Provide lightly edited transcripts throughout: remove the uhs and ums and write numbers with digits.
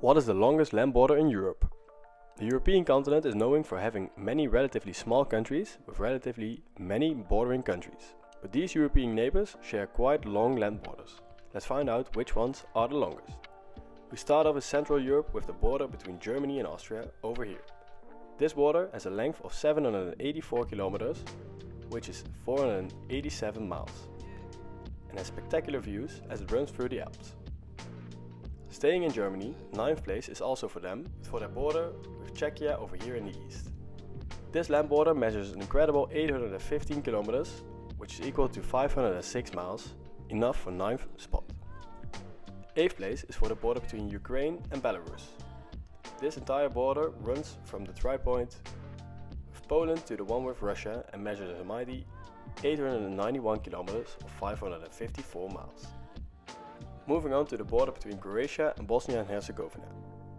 What is the longest land border in Europe? The European continent is known for having many relatively small countries with relatively many bordering countries. But these European neighbors share quite long land borders. Let's find out which ones are the longest. We start off with Central Europe with the border between Germany and Austria over here. This border has a length of 784 kilometers, which is 487 miles, and has spectacular views as it runs through the Alps. Staying in Germany, 9th place is also for them, for their border with Czechia over here in the east. This land border measures an incredible 815 kilometers, which is equal to 506 miles, enough for 9th spot. 8th place is for the border between Ukraine and Belarus. This entire border runs from the tri-point of Poland to the one with Russia and measures a mighty 891 kilometers or 554 miles. Moving on to the border between Croatia and Bosnia and Herzegovina.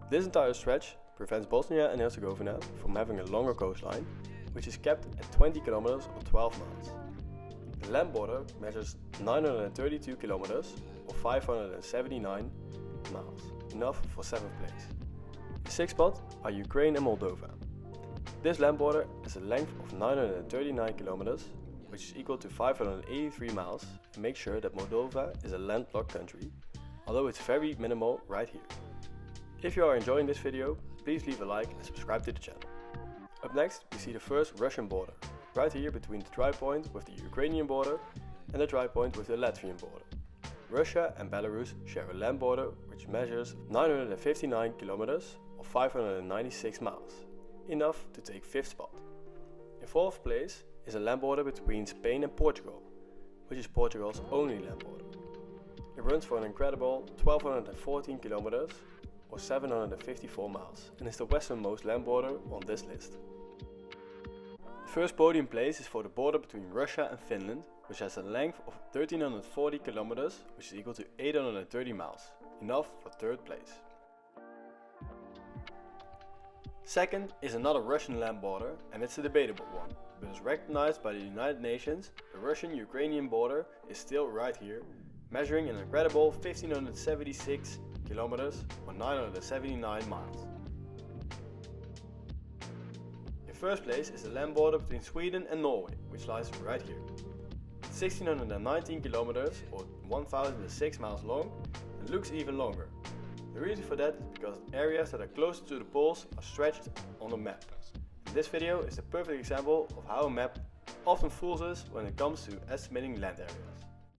This entire stretch prevents Bosnia and Herzegovina from having a longer coastline, which is kept at 20 kilometers or 12 miles. The land border measures 932 kilometers or 579 miles, enough for 7th place. The 6th spot are Ukraine and Moldova. This land border has a length of 939 kilometers, which is equal to 583 miles, and make sure that Moldova is a landlocked country, although it's very minimal right here. If you are enjoying this video, please leave a like and subscribe to the channel. Up next, we see the first Russian border, right here between the tri-point with the Ukrainian border and the tri-point with the Latvian border. Russia and Belarus share a land border which measures 959 kilometers or 596 miles, enough to take 5th spot. In 4th place is a land border between Spain and Portugal, which is Portugal's only land border. It runs for an incredible 1214 kilometers or 754 miles and is the westernmost land border on this list. The first podium place is for the border between Russia and Finland, which has a length of 1340 kilometers, which is equal to 830 miles, enough for 3rd place. Second is another Russian land border, and it's a debatable one, but is recognized by the United Nations. The Russian-Ukrainian border is still right here, measuring an incredible 1576 kilometers or 979 miles. In 1st place is the land border between Sweden and Norway, which lies right here. 1619 kilometers or 1006 miles long and looks even longer. The reason for that is because areas that are closer to the poles are stretched on the map. This video is the perfect example of how a map often fools us when it comes to estimating land areas.